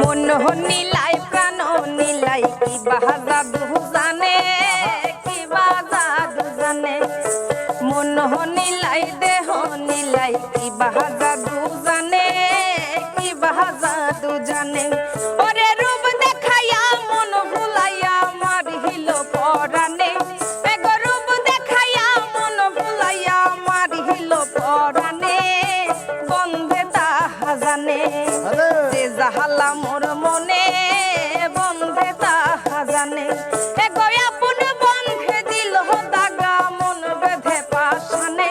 মন নীলাই প্রাণ নীলাই কি বাহাদা দুজানে কি বাজাদু জানে মন নীলাই দেহ নীলাই কি বাহাদু জানে কি বাহাদু জানে ওরে রূপ দেখাইয়া মন ভুলাইয়া মারিল পরাণে এগো রূপ দেখাইয়া মন ভুলাইয়া মারিল পরাণে বন্ধে তাহা জানে যে জাহালা মোর মনে বন্ধে তাহা জানে এগো আপন বন্ধে দিল দাগা মন বেঁধে পাশানে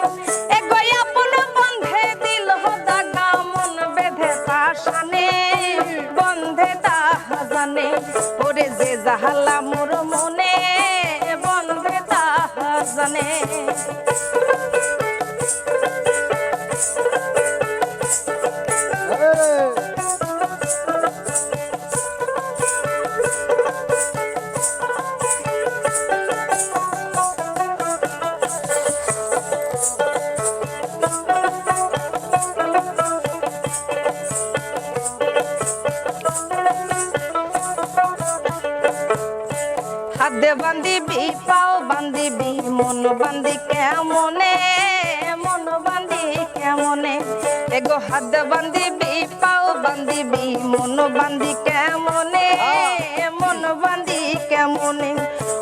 এগো আপন বন্ধে দিল দাগা মন বেঁধে পাশানে বন্ধে তাহা জানে ওরে যে জাহালা মোর মনে বন্ধে তাহা জানে হাতে বান্ধিবি পাও বান্ধিবি মন বান্ধি কেমনে মন বান্ধি কেমনে এগো হাত বান্ধিবি পাও বান্ধিবি মন বান্ধি কেমনে মন বান্ধি কেমনে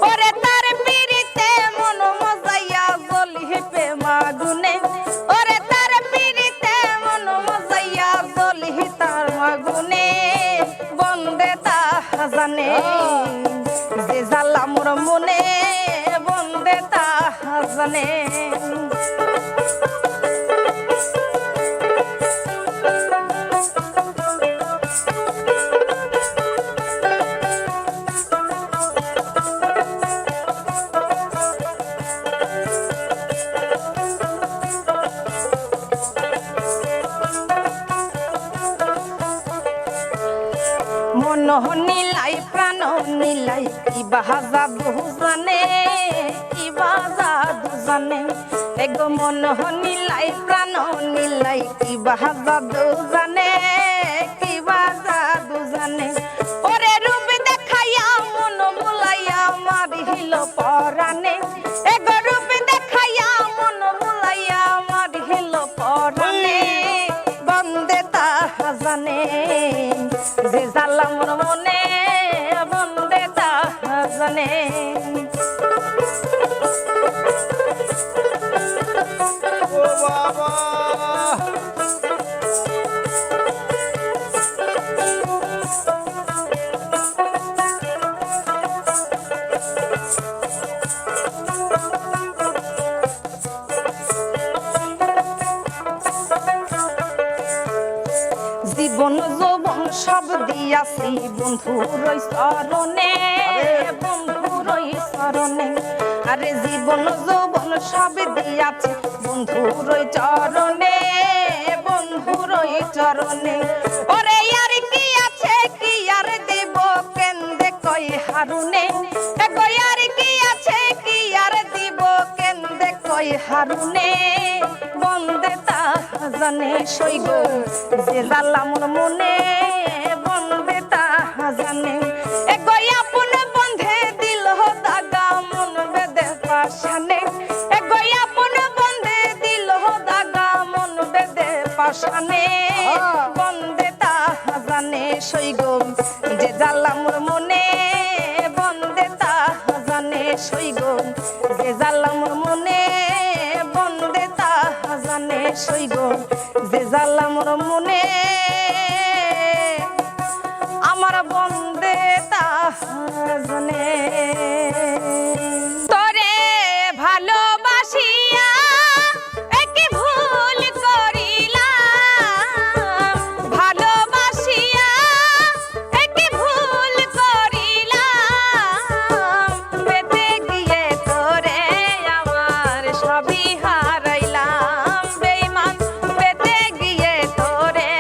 ওরে তার পিরিতে মন মজাইয়া জ্বলিবে মাগুনে ওরে তার পিরিতে মন মজাইয়া জ্বলি তার মাগুনে বন্দে তাহা জানে যে জালা মোর মনে বন্দে তাহা জানে মন নীলাই প্রাণ নীলাই কি বাহাদু জানে কি বাহাদু জানে এগো মন নীলাই প্রাণ নীলাই কি বাহাদু জানে কি বাহাদু জানে ওরে রূপ দেখাইয়া মন ভুলাইয়া মারিল পরাণে এগো রূপ দেখাইয়া মন ভুলাইয়া মারিল পরাণে বন্দে তাহা জানে যে জালা মোর মনে বন্দে তাহা জানে ও বাবা জীবন যৌবন সব দিয়াছি বন্ধুর চরণে বন্ধুর চরণে আরে জীবন যৌবন সব দিয়াছি বন্ধুর চরণে বন্ধুর চরণে ওরে আর কি আছে কি আর দিব কেন্দে কই হারুনে এগো আর কি আছে কি আর দিব কেন্দে কই হারুনে বন্দে তাহা জানে সইগ যে জালা মোর মনে বন্দে তাহা জানে এগো আপন বন্ধে দিল দাগা মন বেঁধে পাশানে এগো আপন বন্ধে দিল দাগা মন বেঁধে পাশানে বন্দে তাহা জানে সইগ যে জালা মোর মনে বন্দে তাহা জানে সইগ যে জালা মোর মনে বন্দে তাহা জানে সইগ যে জালা মোর মনে আমার বন্দে তাহা জানে তোরে ভালোবাসিয়া একই ভুল করিলাম ভালোবাসিয়া একই ভুল করিলাম পেতে গিয়ে তোরে আমার সবই হারাইলাম বেঈমান পেতে গিয়ে তোরে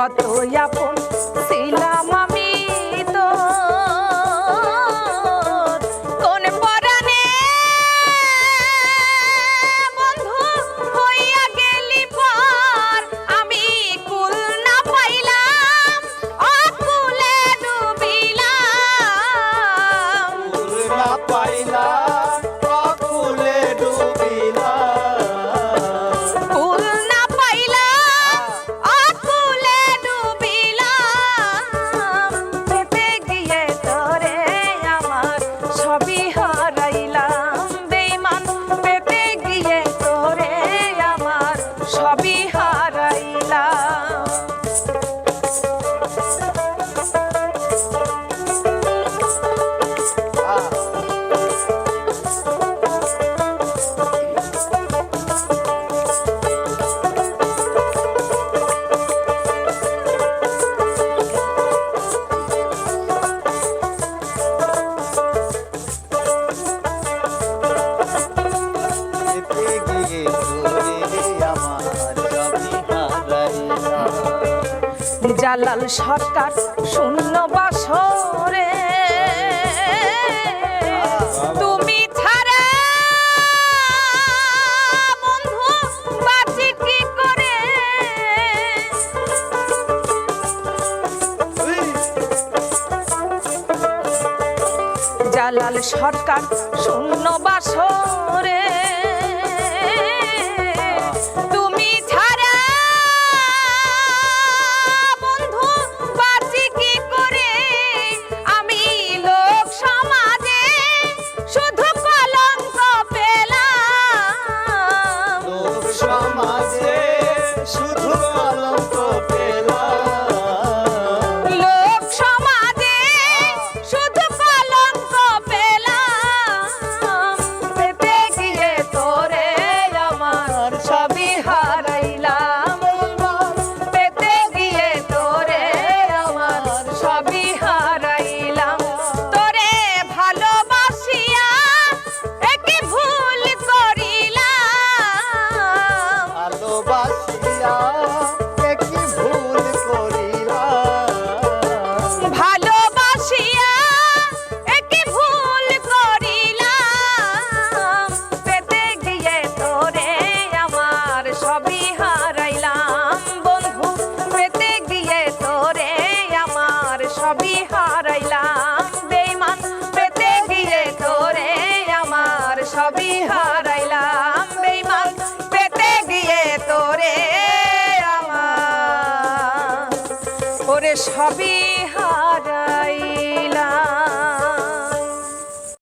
কত আপন ছিলাম আমি তো কোন পরাণে বন্ধু হইয়া গেলি পর আমি কুল না পাইলাম অকুলে ডুবিলাম না পাইলাম অকুলে ডুবিলাম কুল না পাইলাম অকুলে ডুবিলাম পেতে গিয়ে তোরে আমার সবই হারাইলাম বেঈমান পেতে গিয়ে তোরে আমার সবই হারাইলাম যেতে গিয়ে তোরে আমার সবই হারাইলাম জালাল সরকার শূন্য বাসরে তুমি ছাড়া বন্ধু বাঁচি কি করে জালাল সরকার শূন্য বাসরে তুমি ছাড়া বন্ধু বাঁচি কি করে আমি লোক সমাজে শুধু কলঙ্ক পেলাম লোক সমাজে শুধু কলঙ্ক পেলাম লোক সমাজে শুধু কলঙ্ক পেলাম পেতে গিয়ে তোরে আমার সবই হারাইলাম পেতে গিয়ে তোরে আমার সবই হারাইলাম তোরে ভালোবাসিয়া একই ভুল করিলাম ভালোবাসিয়া কি ভুল করিলাম ভালোবাসিয়া একই ভুল করিলাম পেতে গিয়ে তোরে আমার সবই হারাইলাম বন্ধু পেতে গিয়ে তোরে আমার সবই হারাইলাম বেঈমান পেতে গিয়ে তোরে আমার সবই হারাইলাম বেঈমান পেতে গিয়ে তোরে আমার ওরে সবই হারাই